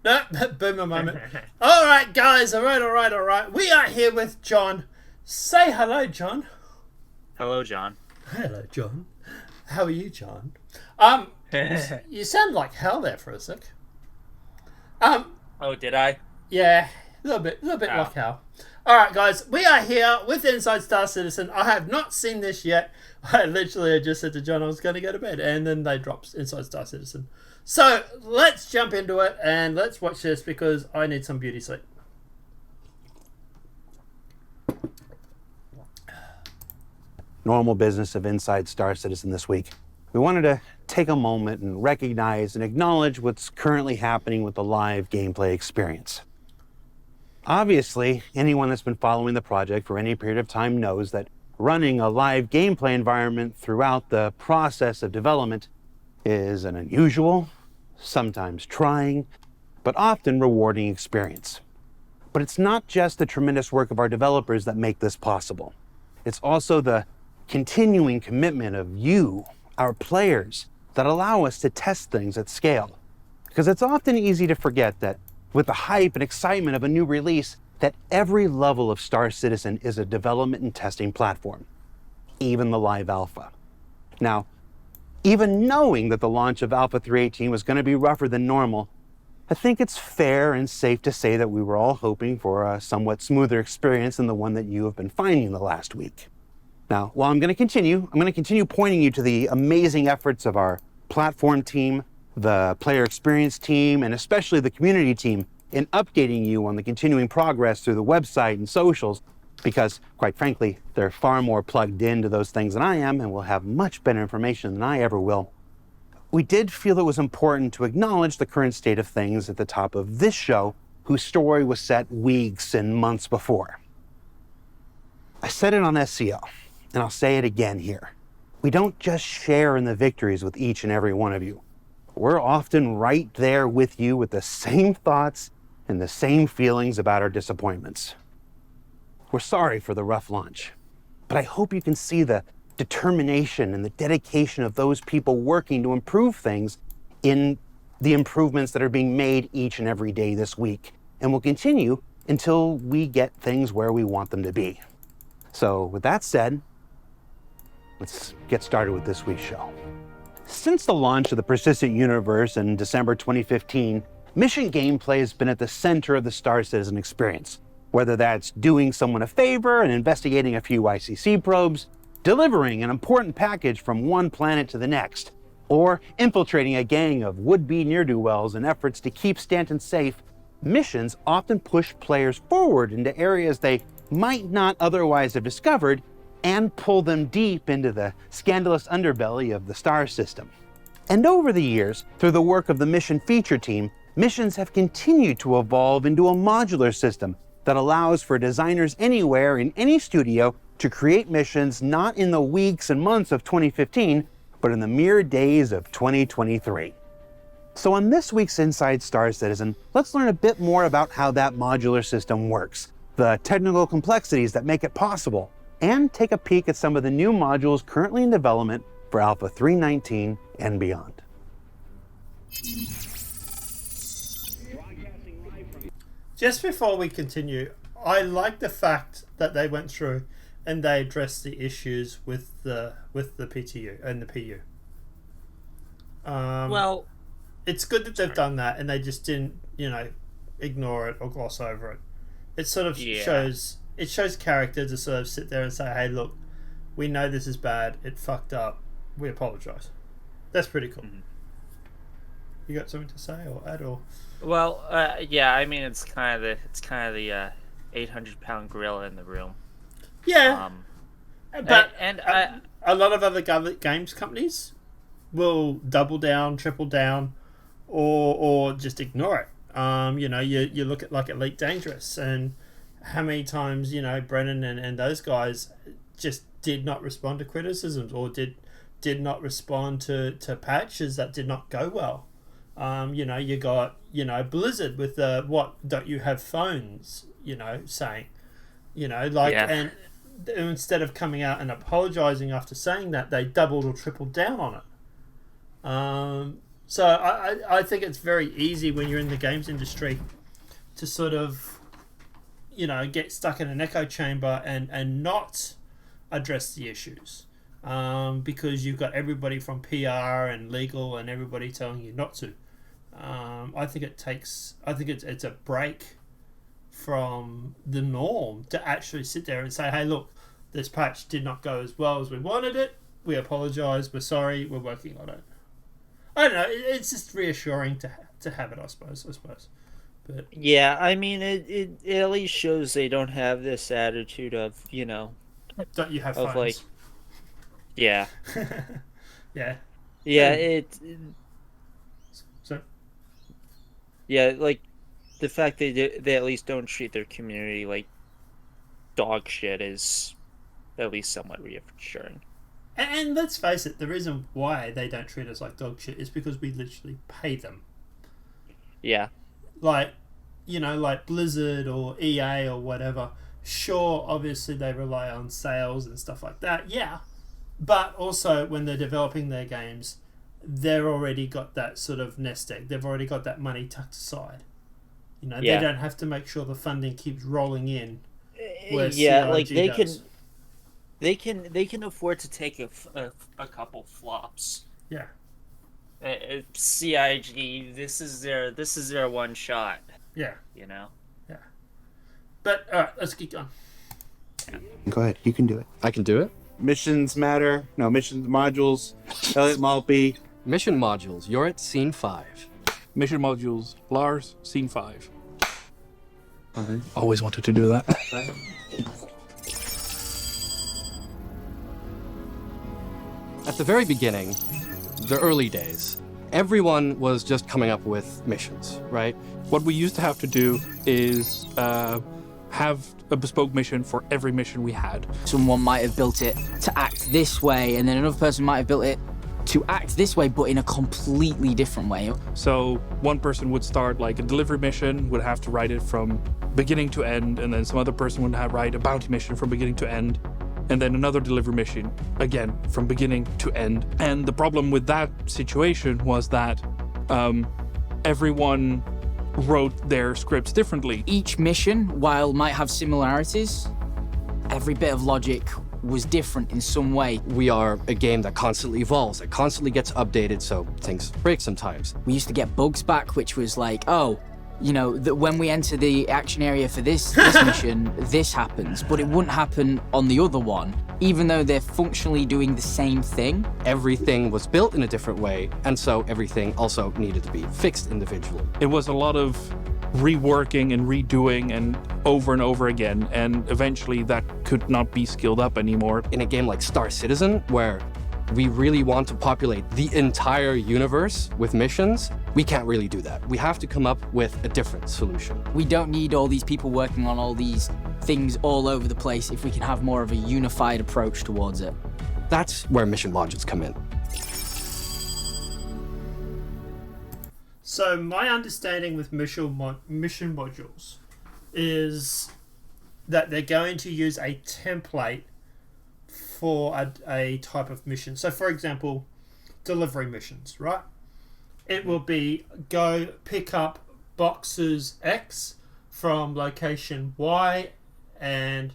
No, boomer moment. All right, guys. All right. We are here with John. Say hello, John. Hello, John. Hello, John. How are you, John? Um, you sound like hell there for a sec. Um, Oh, did I? yeah, a little bit like Oh. hell. All right, guys. We are here with Inside Star Citizen. I have not seen this yet. I literally just said to John I was going to go to bed, and then they dropped Inside Star Citizen. So let's jump into it and let's watch this because I need some beauty sleep. Normal business of Inside Star Citizen this week. We wanted to take a moment and recognize and acknowledge what's currently happening with the live gameplay experience. Obviously, anyone that's been following the project for any period of time knows that running a live gameplay environment throughout the process of development is an unusual, sometimes trying, but often rewarding experience. But it's not just the tremendous work of our developers that make this possible. It's also the continuing commitment of you, our players, that allow us to test things at scale. Because it's often easy to forget that with the hype and excitement of a new release, that every level of Star Citizen is a development and testing platform, even the live alpha. Now, even knowing that the launch of Alpha 318 was going to be rougher than normal, I think it's fair and safe to say that we were all hoping for a somewhat smoother experience than the one that you have been finding the last week. Now, while I'm going to continue pointing you to the amazing efforts of our platform team, the player experience team, and especially the community team in updating you on the continuing progress through the website and socials, because quite frankly, they're far more plugged into those things than I am and will have much better information than I ever will. We did feel it was important to acknowledge the current state of things at the top of this show, whose story was set weeks and months before. I said it on SCO, and I'll say it again here. We don't just share in the victories with each and every one of you. We're often right there with you with the same thoughts and the same feelings about our disappointments. We're sorry for the rough launch, but I hope you can see the determination and the dedication of those people working to improve things in the improvements that are being made each and every day this week, and will continue until we get things where we want them to be. So with that said, let's get started with this week's show. Since the launch of the Persistent Universe in December 2015, mission gameplay has been at the center of the Star Citizen experience. Whether that's doing someone a favor and investigating a few ICC probes, delivering an important package from one planet to the next, or infiltrating a gang of would-be ne'er-do-wells in efforts to keep Stanton safe, missions often push players forward into areas they might not otherwise have discovered and pull them deep into the scandalous underbelly of the star system. And over the years, through the work of the mission feature team, missions have continued to evolve into a modular system that allows for designers anywhere in any studio to create missions not in the weeks and months of 2015, but in the mere days of 2023. So on this week's Inside Star Citizen, let's learn a bit more about how that modular system works, the technical complexities that make it possible, and take a peek at some of the new modules currently in development for Alpha 319 and beyond. Just before we continue, I like the fact that they went through and they addressed the issues with the PTU and the PU. Well, It's good that they've done that and they just didn't, ignore it or gloss over it. It sort of shows character to sort of sit there and say, "Hey, look, we know this is bad. It fucked up. We apologize." That's pretty cool. Mhm. You got something to say or add or? well, yeah. I mean, it's kind of the 800-pound gorilla in the room. Yeah, but and a lot of other games companies will double down, triple down, or just ignore it. You look at like Elite Dangerous and how many times Brennan and those guys just did not respond to criticisms or did not respond to patches that did not go well. You got Blizzard with the what don't you have phones saying and instead of coming out and apologizing after saying that, they doubled or tripled down on it. So I think it's very easy when you're in the games industry to sort of, get stuck in an echo chamber and not address the issues. Because you've got everybody from PR and legal and everybody telling you not to. I think it's a break from the norm to actually sit there and say, hey, look, this patch did not go as well as we wanted it. We apologise. We're sorry. We're working on it. I don't know. It's just reassuring to have it, I suppose. But Yeah, I mean, it at least shows they don't have this attitude of, don't you have of phones? Yeah. Yeah. Yeah, So yeah, like, the fact they at least don't treat their community like dog shit is at least somewhat reassuring. and let's face it, the reason why they don't treat us like dog shit is because we literally pay them. Yeah. Like, like Blizzard or EA or whatever. Sure, obviously they rely on sales and stuff like that. Yeah. But also, when they're developing their games, they've already got that sort of nest egg. They've already got that money tucked aside. They don't have to make sure the funding keeps rolling in. Yeah, like does. they can afford to take a couple flops. Yeah. CIG, this is their one shot. Yeah. Yeah. But all right, let's keep going. Go ahead. You can do it. I can do it. Missions matter. No, missions modules. Elliot Maltby. Mission modules. You're at scene 5. Mission modules. Lars, scene 5. Always wanted to do that. At the very beginning, the early days, everyone was just coming up with missions, right? What we used to have to do is have a bespoke mission for every mission we had. Someone might have built it to act this way, and then another person might have built it to act this way, but in a completely different way. So one person would start like a delivery mission, would have to write it from beginning to end, and then some other person would write a bounty mission from beginning to end, and then another delivery mission, again, from beginning to end. And the problem with that situation was that everyone wrote their scripts differently. Each mission, while might have similarities, every bit of logic was different in some way. We are a game that constantly evolves, that constantly gets updated, so things break sometimes. We used to get bugs back, which was like, that when we enter the action area for this mission, this happens, but it wouldn't happen on the other one, even though they're functionally doing the same thing. Everything was built in a different way, and so everything also needed to be fixed individually. It was a lot of reworking and redoing and over again, and eventually that could not be scaled up anymore. In a game like Star Citizen, where we really want to populate the entire universe with missions, we can't really do that. We have to come up with a different solution. We don't need all these people working on all these things all over the place if we can have more of a unified approach towards it. That's where mission modules come in. So my understanding with mission modules is that they're going to use a template for a type of mission. So for example, delivery missions, right? It will be go pick up boxes X from location Y and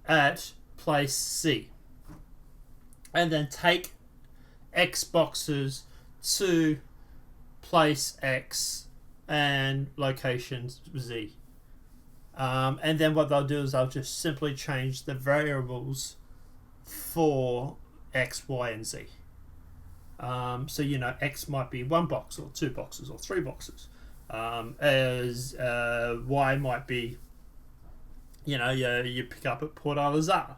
at place C. And then take X boxes to place X and location Z. And then what they'll do is they'll just simply change the variables for X, Y, and Z. So, X might be 1 box or 2 boxes or 3 boxes. As Y might be, you pick up at Port Al-Azhar.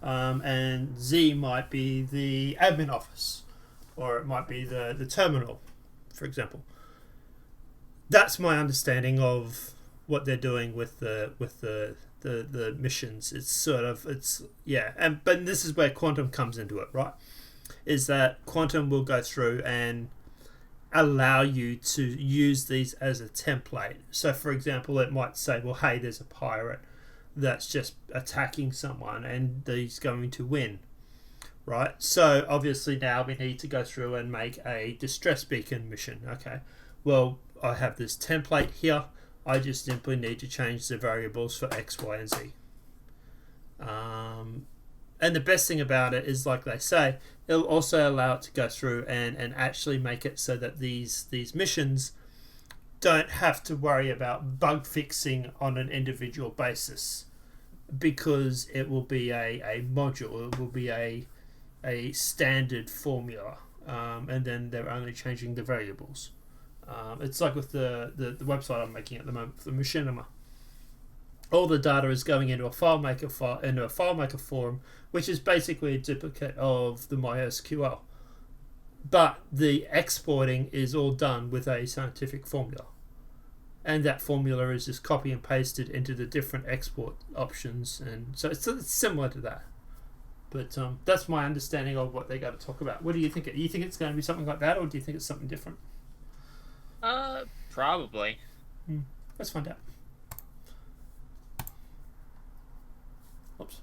And Z might be the admin office, or it might be the terminal, for example. That's my understanding of what they're doing with the missions. But this is where Quantum comes into it, right? Is that Quantum will go through and allow you to use these as a template. So for example, it might say, well, hey, there's a pirate that's just attacking someone and he's going to win. right? So obviously now we need to go through and make a distress beacon mission. Okay, well, I have this template here. I just simply need to change the variables for X, Y, and Z. And the best thing about it is, like they say, it'll also allow it to go through and actually make it so that these missions don't have to worry about bug fixing on an individual basis, because it will be a module, it will be a standard formula, and then they're only changing the variables. It's like with the website I'm making at the moment for Machinima. All the data is going into a FileMaker form, which is basically a duplicate of the MySQL. But the exporting is all done with a scientific formula. And that formula is just copy and pasted into the different export options. And so it's similar to that. But that's my understanding of what they're going to talk about. What do you think? Do you think it's going to be something like that, or do you think it's something different? Probably. Let's find out. Oops.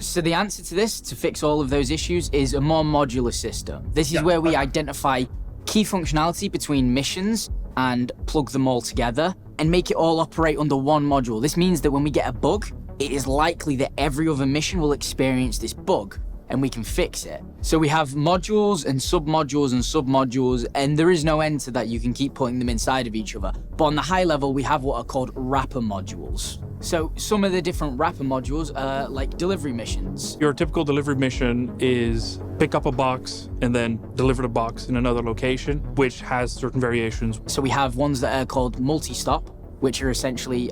So the answer to this, to fix all of those issues, is a more modular system. This is where we identify key functionality between missions and plug them all together and make it all operate under one module. This means that when we get a bug, it is likely that every other mission will experience this bug, and we can fix it. So we have modules and submodules and submodules, and there is no end to that. You can keep putting them inside of each other. But on the high level, we have what are called wrapper modules. So some of the different wrapper modules are like delivery missions. Your typical delivery mission is pick up a box and then deliver the box in another location, which has certain variations. So we have ones that are called multi-stop, which are essentially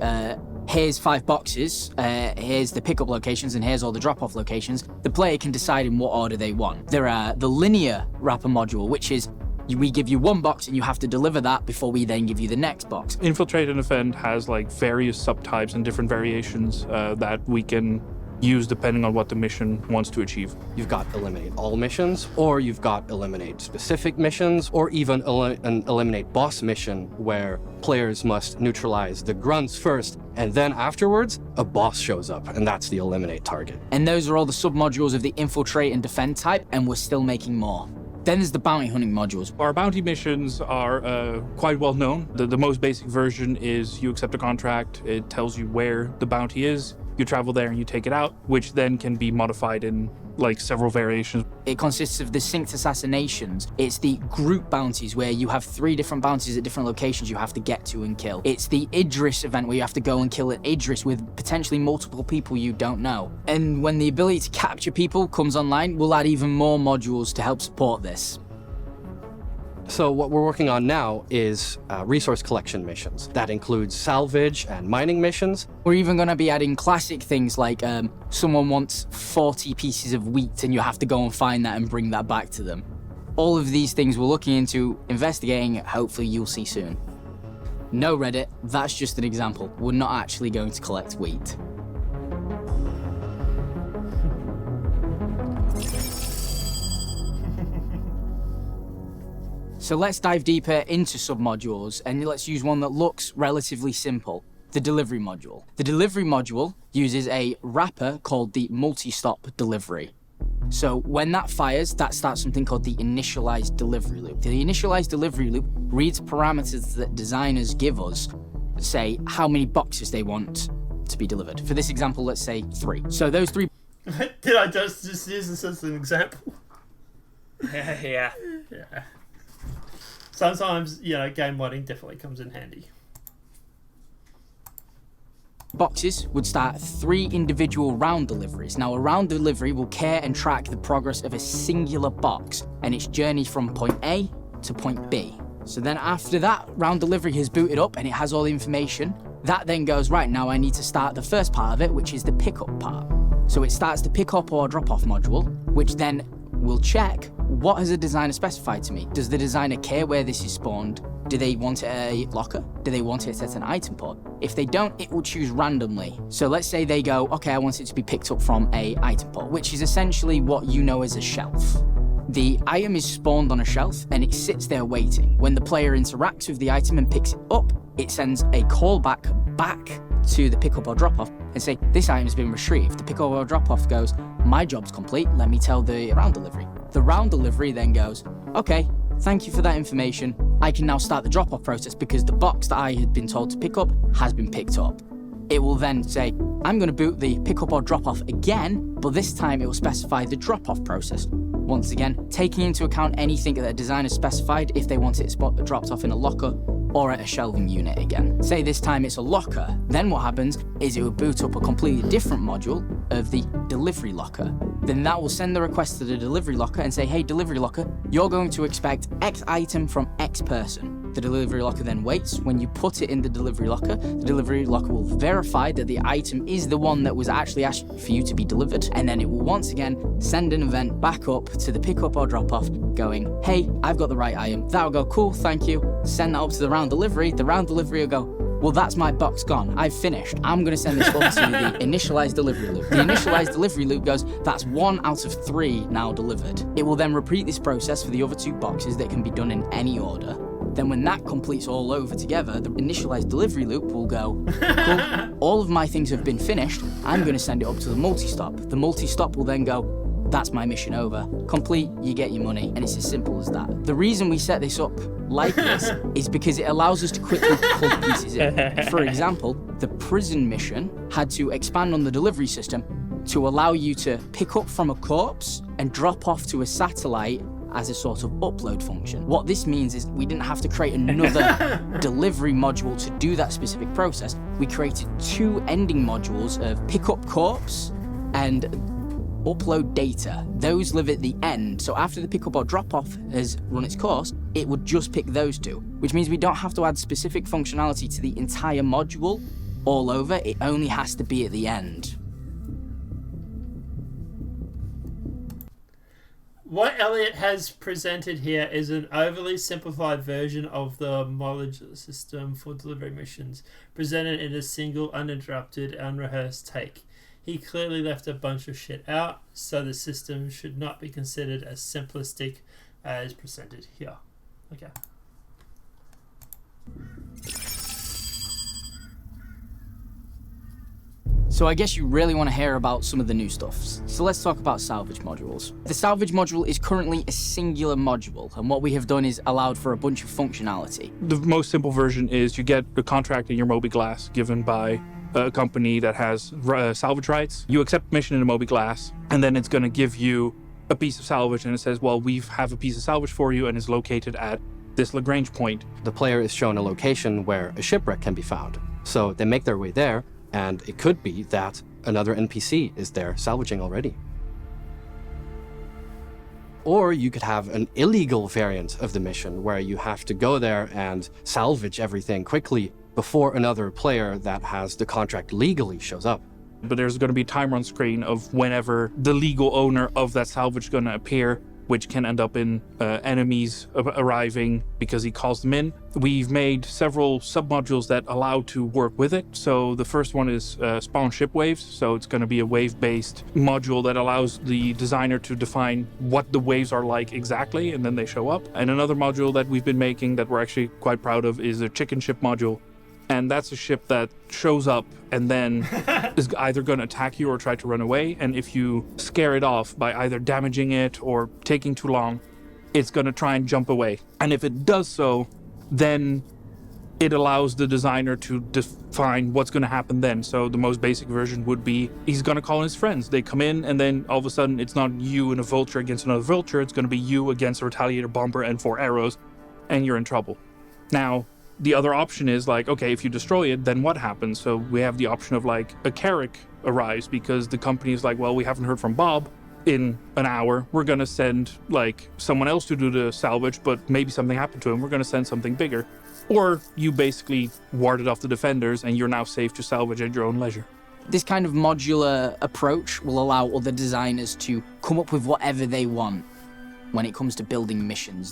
here's 5 boxes, here's the pickup locations, and here's all the drop-off locations. The player can decide in what order they want. There are the linear wrapper module, which is we give you one box and you have to deliver that before we then give you the next box. Infiltrate and Defend has like various subtypes and different variations that we can use depending on what the mission wants to achieve. You've got eliminate all missions, or you've got eliminate specific missions, or even an eliminate boss mission where players must neutralize the grunts first, and then afterwards, a boss shows up, and that's the eliminate target. And those are all the submodules of the Infiltrate and Defend type, and we're still making more. Then there's the bounty hunting modules. Our bounty missions are quite well known. The most basic version is you accept a contract, it tells you where the bounty is, you travel there and you take it out, which then can be modified in like several variations. It consists of the synced assassinations. It's the group bounties where you have 3 different bounties at different locations you have to get to and kill. It's the Idris event where you have to go and kill an Idris with potentially multiple people you don't know. And when the ability to capture people comes online, we'll add even more modules to help support this. So what we're working on now is resource collection missions. That includes salvage and mining missions. We're even going to be adding classic things like someone wants 40 pieces of wheat and you have to go and find that and bring that back to them. All of these things we're looking into, investigating, hopefully you'll see soon. No, Reddit, that's just an example. We're not actually going to collect wheat. So let's dive deeper into submodules, and let's use one that looks relatively simple, the delivery module. The delivery module uses a wrapper called the multi-stop delivery. So when that fires, that starts something called the initialized delivery loop. The initialized delivery loop reads parameters that designers give us, say how many boxes they want to be delivered. For this example, let's say 3. So those 3... Did I just use this as an example? Yeah. Sometimes, game modding definitely comes in handy. Boxes would start 3 individual round deliveries. Now, a round delivery will care and track the progress of a singular box and its journey from point A to point B. So then after that round delivery has booted up and it has all the information, that then goes, right, now I need to start the first part of it, which is the pickup part. So it starts the pick up or drop off module, which then will check what has a designer specified to me. Does the designer care where this is spawned? Do they want it at a locker? Do they want it at an item pod? If they don't, it will choose randomly. So let's say they go, okay, I want it to be picked up from a item pod, which is essentially what you know as a shelf. The item is spawned on a shelf and it sits there waiting. When the player interacts with the item and picks it up, it sends a callback back to the pickup or drop off and say, this item has been retrieved. The pickup or drop off goes, my job's complete, let me tell the round delivery. The round delivery then goes, okay, thank you for that information. I can now start the drop off process because the box that I had been told to pick up has been picked up. It will then say, I'm going to boot the pickup or drop off again, but this time it will specify the drop off process. Once again, taking into account anything that the designer specified if they want it dropped off in a locker or at a shelving unit again. Say this time it's a locker, then what happens is it will boot up a completely different module of the delivery locker. Then that will send the request to the delivery locker and say, hey, delivery locker, you're going to expect X item from X person. The delivery locker then waits. When you put it in the delivery locker will verify that the item is the one that was actually asked for you to be delivered. And then it will once again send an event back up to the pickup or drop off going, hey, I've got the right item. That'll go, cool, thank you. Send that up to the round delivery. The round delivery will go, well, that's my box gone. I've finished. I'm going to send this up to the initialized delivery loop. The initialized delivery loop goes, that's 1 out of 3 now delivered. It will then repeat this process for the other 2 boxes that can be done in any order. Then when that completes all over together, the initialized delivery loop will go, cool, all of my things have been finished. I'm going to send it up to the multi-stop. The multi-stop will then go, that's my mission over. Complete, you get your money, and it's as simple as that. The reason we set this up like this is because it allows us to quickly plug pieces in. For example, the prison mission had to expand on the delivery system to allow you to pick up from a corpse and drop off to a satellite as a sort of upload function. What this means is we didn't have to create another delivery module to do that specific process. We created 2 ending modules of pick up corpse and upload data. Those live at the end, so after the pickup or drop off has run its course, it would just pick those 2, which means we don't have to add specific functionality to the entire module all over. It only has to be at the end. What Elliot has presented here is an overly simplified version of the module system for delivery missions, presented in a single, uninterrupted, unrehearsed take. He clearly left a bunch of shit out, so the system should not be considered as simplistic as presented here. Okay. So I guess you really want to hear about some of the new stuff. So let's talk about salvage modules. The salvage module is currently a singular module, and what we have done is allowed for a bunch of functionality. The most simple version is you get a contract in your mobi-glass given by a company that has salvage rights. You accept mission in a mobi-glass, and then it's going to give you a piece of salvage, and it says, well, we have a piece of salvage for you, and it's located at this Lagrange point. The player is shown a location where a shipwreck can be found. So they make their way there, and it could be that another NPC is there salvaging already. Or you could have an illegal variant of the mission where you have to go there and salvage everything quickly before another player that has the contract legally shows up. But there's going to be a timer on screen of whenever the legal owner of that salvage is going to appear, which can end up in enemies arriving because he calls them in. We've made several submodules that allow to work with it. So the first one is spawn ship waves. So it's going to be a wave-based module that allows the designer to define what the waves are like exactly, and then they show up. And another module that we've been making that we're actually quite proud of is a chicken ship module. And that's a ship that shows up and then is either going to attack you or try to run away. And if you scare it off by either damaging it or taking too long, it's going to try and jump away. And if it does so, then it allows the designer to define what's going to happen then. So the most basic version would be he's going to call in his friends. They come in, and then all of a sudden it's not you and a vulture against another vulture. It's going to be you against a retaliator bomber and 4 arrows, and you're in trouble. Now, the other option is like, okay, if you destroy it, then what happens? So we have the option of like a Carrick arrives because the company is like, well, we haven't heard from Bob in an hour. We're going to send like someone else to do the salvage, but maybe something happened to him. We're going to send something bigger. Or you basically warded off the defenders and you're now safe to salvage at your own leisure. This kind of modular approach will allow other designers to come up with whatever they want when it comes to building missions.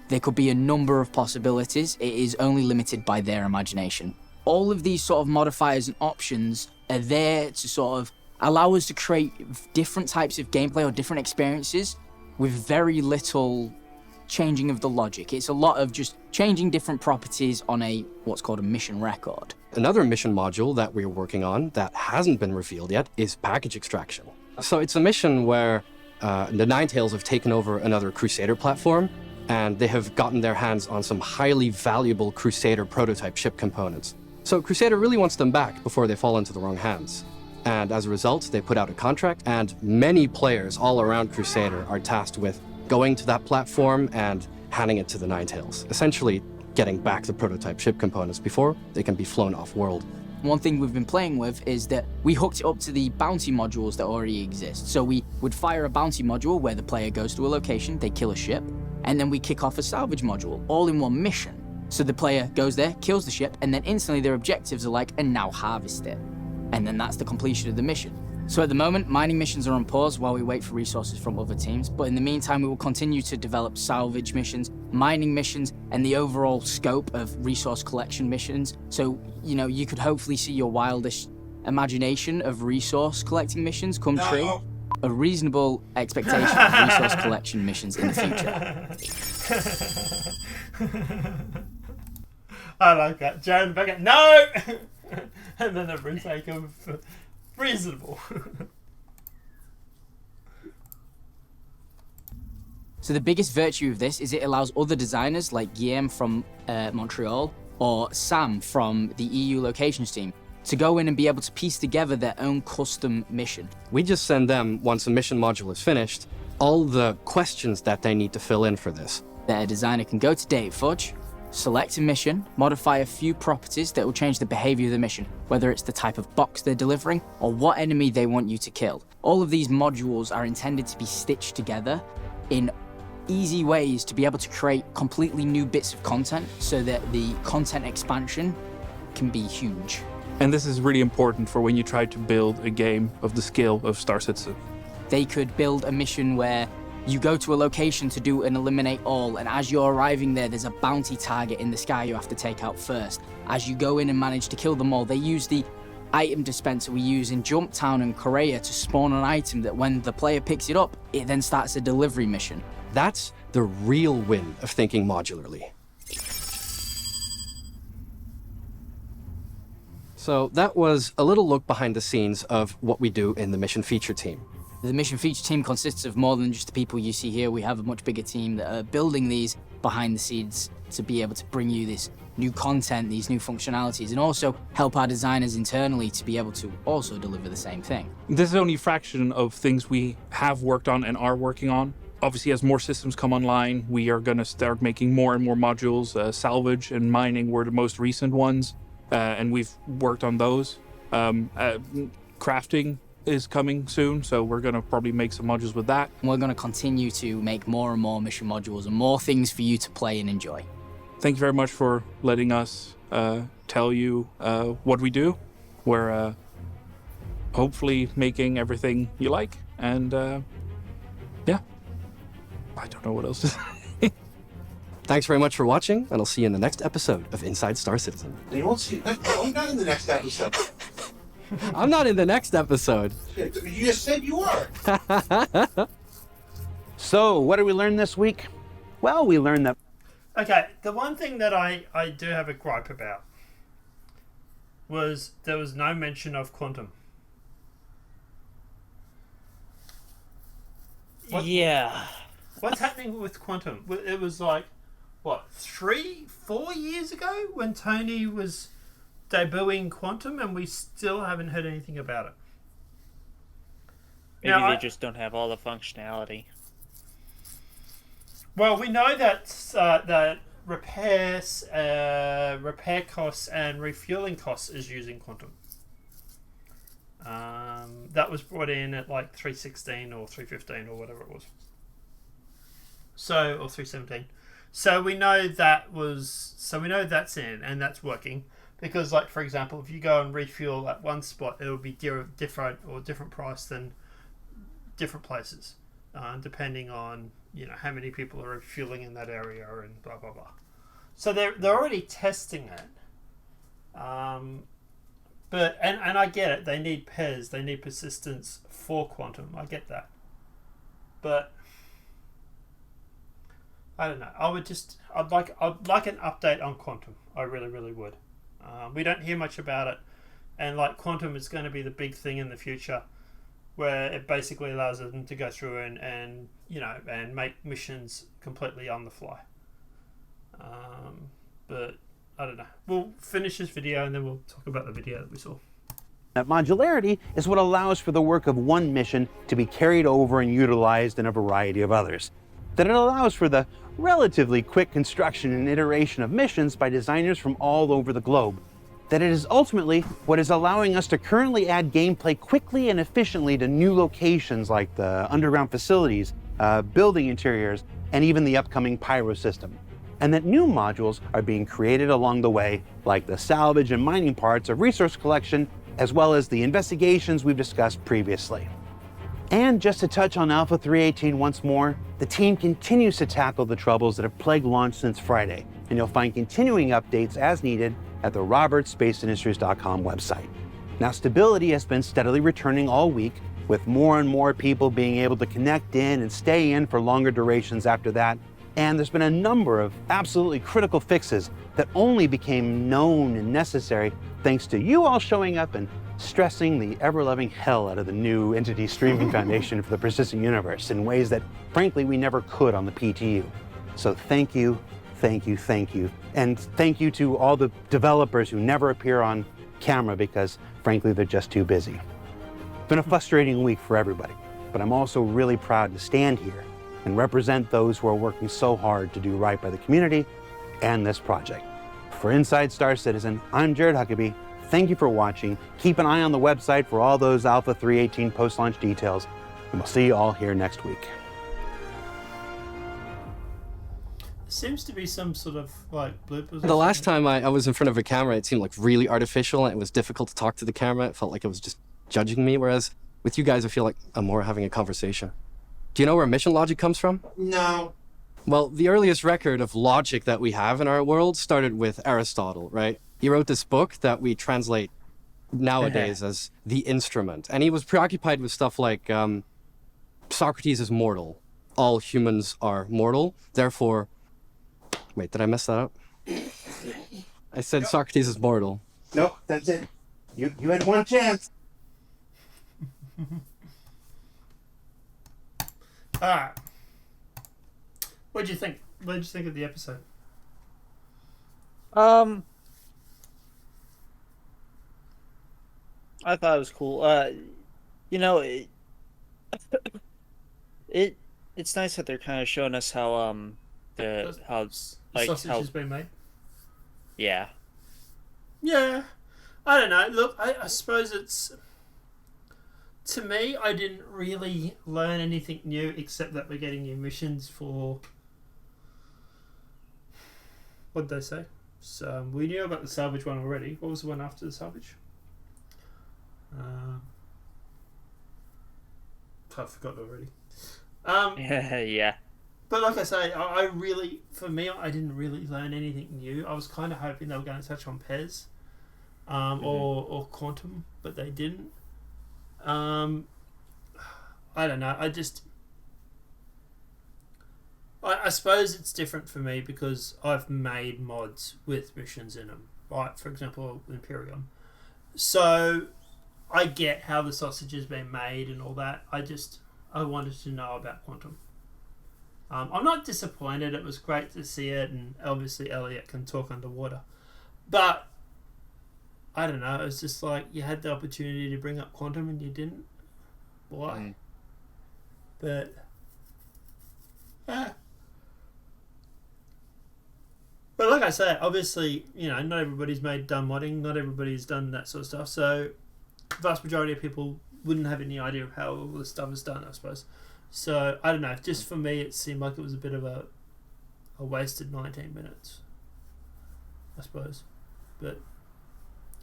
There could be a number of possibilities. It is only limited by their imagination. All of these sort of modifiers and options are there to sort of allow us to create different types of gameplay or different experiences with very little changing of the logic. It's a lot of just changing different properties on what's called a mission record. Another mission module that we're working on that hasn't been revealed yet is package extraction. So it's a mission where the Ninetales have taken over another Crusader platform, and they have gotten their hands on some highly valuable Crusader prototype ship components. So Crusader really wants them back before they fall into the wrong hands. And as a result, they put out a contract, and many players all around Crusader are tasked with going to that platform and handing it to the Ninetales, essentially getting back the prototype ship components before they can be flown off-world. One thing we've been playing with is that we hooked it up to the bounty modules that already exist. So we would fire a bounty module where the player goes to a location, they kill a ship, and then we kick off a salvage module, all in one mission. So the player goes there, kills the ship, and then instantly their objectives are like, and now harvest it. And then that's the completion of the mission. So at the moment, mining missions are on pause while we wait for resources from other teams, but in the meantime, we will continue to develop salvage missions, mining missions, and the overall scope of resource collection missions. So, you could hopefully see your wildest imagination of resource collecting missions come true. A reasonable expectation of resource collection missions in the future. I like that. Jared Beckett, no! And then a retake of reasonable. So the biggest virtue of this is it allows other designers like Guillaume from Montreal or Sam from the EU locations team to go in and be able to piece together their own custom mission. We just send them, once a mission module is finished, all the questions that they need to fill in for this. Their designer can go to Date Fudge, select a mission, modify a few properties that will change the behavior of the mission, whether it's the type of box they're delivering or what enemy they want you to kill. All of these modules are intended to be stitched together in easy ways to be able to create completely new bits of content so that the content expansion can be huge. And this is really important for when you try to build a game of the scale of Star Citizen. They could build a mission where you go to a location to do an eliminate all, and as you're arriving there, there's a bounty target in the sky you have to take out first. As you go in and manage to kill them all, they use the item dispenser we use in Jumptown and Korea to spawn an item that when the player picks it up, it then starts a delivery mission. That's the real win of thinking modularly. So that was a little look behind the scenes of what we do in the mission feature team. The mission feature team consists of more than just the people you see here. We have a much bigger team that are building these behind the scenes to be able to bring you this new content, these new functionalities, and also help our designers internally to be able to also deliver the same thing. This is only a fraction of things we have worked on and are working on. Obviously, as more systems come online, we are going to start making more and more modules. Salvage and mining were the most recent ones, and we've worked on those. Crafting is coming soon, so we're going to probably make some modules with that. We're going to continue to make more and more mission modules and more things for you to play and enjoy. Thank you very much for letting us tell you what we do. We're hopefully making everything you like, and yeah, I don't know what else to say. Thanks very much for watching, and I'll see you in the next episode of Inside Star Citizen. You won't see. I'm not in the next episode. I'm not in the next episode. You just said you are. So, what did we learn this week? Well, we learned that. Okay, the one thing that I do have a gripe about was there was no mention of quantum. Yeah. What's happening with quantum? It was like, what, 3-4 years ago when Tony was debuting quantum, and we still haven't heard anything about it. Maybe they just don't have all the functionality. Well, we know that that repair costs and refueling costs is using quantum. That was brought in at like 316 or 315 or whatever it was. So, or 317. So we know that's in and that's working. Because, like, for example, if you go and refuel at one spot, it'll be different price than different places, depending on how many people are refueling in that area and blah blah blah. So they're already testing it, but I get it. They need pairs, they need persistence for quantum. I get that, but I don't know. I'd like an update on Quantum. I really, really would. We don't hear much about it, and like Quantum is going to be the big thing in the future, where it basically allows them to go through and make missions completely on the fly. But I don't know. We'll finish this video and then we'll talk about the video that we saw. That modularity is what allows for the work of one mission to be carried over and utilized in a variety of others. That it allows for the relatively quick construction and iteration of missions by designers from all over the globe. That it is ultimately what is allowing us to currently add gameplay quickly and efficiently to new locations like the underground facilities, building interiors, and even the upcoming pyro system. And that new modules are being created along the way, like the salvage and mining parts of resource collection, as well as the investigations we've discussed previously. And just to touch on Alpha 318 once more, the team continues to tackle the troubles that have plagued launch since Friday, and you'll find continuing updates as needed at the robertsspaceindustries.com website. Now, stability has been steadily returning all week, with more and more people being able to connect in and stay in for longer durations after that, and there's been a number of absolutely critical fixes that only became known and necessary thanks to you all showing up and stressing the ever-loving hell out of the new Entity Streaming Foundation for the Persistent Universe in ways that, frankly, we never could on the PTU. So thank you, thank you, thank you. And thank you to all the developers who never appear on camera because, frankly, they're just too busy. It's been a frustrating week for everybody, but I'm also really proud to stand here and represent those who are working so hard to do right by the community and this project. For Inside Star Citizen, I'm Jared Huckabee. Thank you for watching. Keep an eye on the website for all those Alpha 318 post-launch details, and we'll see you all here next week. There seems to be some sort of like bloopers. The last time I was in front of a camera, it seemed like really artificial, and it was difficult to talk to the camera. It felt like it was just judging me, whereas with you guys, I feel like I'm more having a conversation. Do you know where mission logic comes from? No. Well, the earliest record of logic that we have in our world started with Aristotle, right? He wrote this book that we translate nowadays as The Instrument. And he was preoccupied with stuff like Socrates is mortal. All humans are mortal. Therefore, wait, did I mess that up? I said Socrates is mortal. Nope, that's it. You had one chance. All right. What did you think? What did you think of the episode? I thought it was cool. It's nice that they're kind of showing us how sausage has been made. Yeah. Yeah, I don't know. Look, I suppose it's, to me, I didn't really learn anything new except that we're getting new missions for. What did they say? So we knew about the salvage one already. What was the one after the salvage? I forgot already. Yeah. But like I say, I really, for me, I didn't really learn anything new. I was kind of hoping they were going to touch on Pez, or Quantum, but they didn't. I don't know. I suppose it's different for me because I've made mods with missions in them, right? For example, Imperium. So I get how the sausage has been made and all that. I wanted to know about Quantum. I'm not disappointed. It was great to see it, and obviously Elliot can talk underwater. But I don't know. It's just like you had the opportunity to bring up Quantum and you didn't. Why? But But like I say, obviously, not everybody's done modding, not everybody's done that sort of stuff. So, the vast majority of people wouldn't have any idea of how all this stuff is done, I suppose. So, I don't know. Just for me, it seemed like it was a bit of a wasted 19 minutes, I suppose. But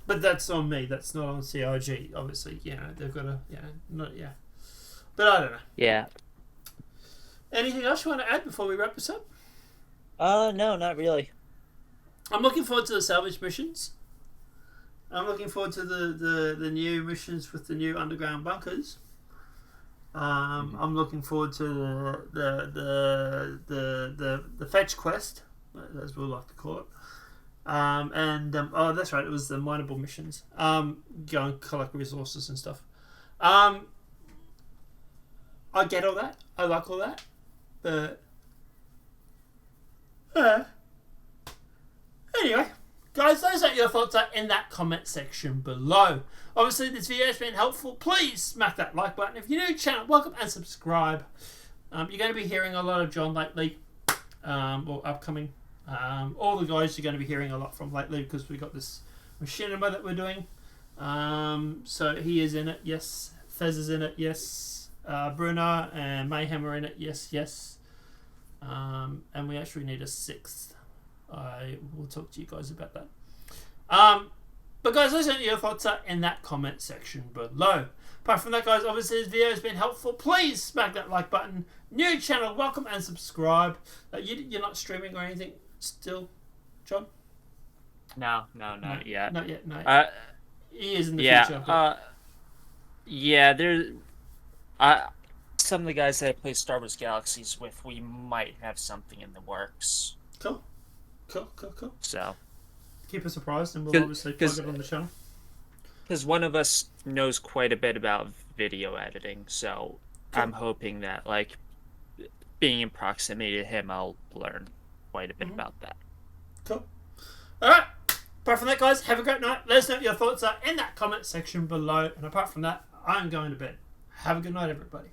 that's on me. That's not on CIG. Obviously, they've got to, But I don't know. Yeah. Anything else you want to add before we wrap this up? No, not really. I'm looking forward to the salvage missions. I'm looking forward to the new missions with the new underground bunkers. I'm looking forward to the fetch quest, as we like to call it. Oh, that's right, it was the mineable missions. Go and collect resources and stuff. I get all that. I like all that. But anyway, guys, those are your thoughts are in that comment section below. Obviously, this video has been helpful. Please smack that like button. If you're new to the channel, welcome and subscribe. You're going to be hearing a lot of John lately, or upcoming. All the guys you're going to be hearing a lot from lately because we got this machinima that we're doing. So he is in it, yes. Fez is in it, yes. Bruno and Mayhem are in it, yes. And we actually need a sixth. I will talk to you guys about that. But guys, listen to your thoughts are in that comment section below. Apart from that, guys, obviously this video has been helpful. Please smack that like button. New channel, welcome and subscribe. You're not streaming or anything still, John? No, not yet. Not yet, no. He is in the future. But... some of the guys that I play Star Wars Galaxies with, we might have something in the works. Cool. So... keep us surprised, and we'll obviously plug it on the channel. Because one of us knows quite a bit about video editing, so I'm hoping that, like, being in proximity to him, I'll learn quite a bit about that. Cool. Alright, apart from that, guys, have a great night. Let us know what your thoughts are in that comment section below. And apart from that, I'm going to bed. Have a good night, everybody.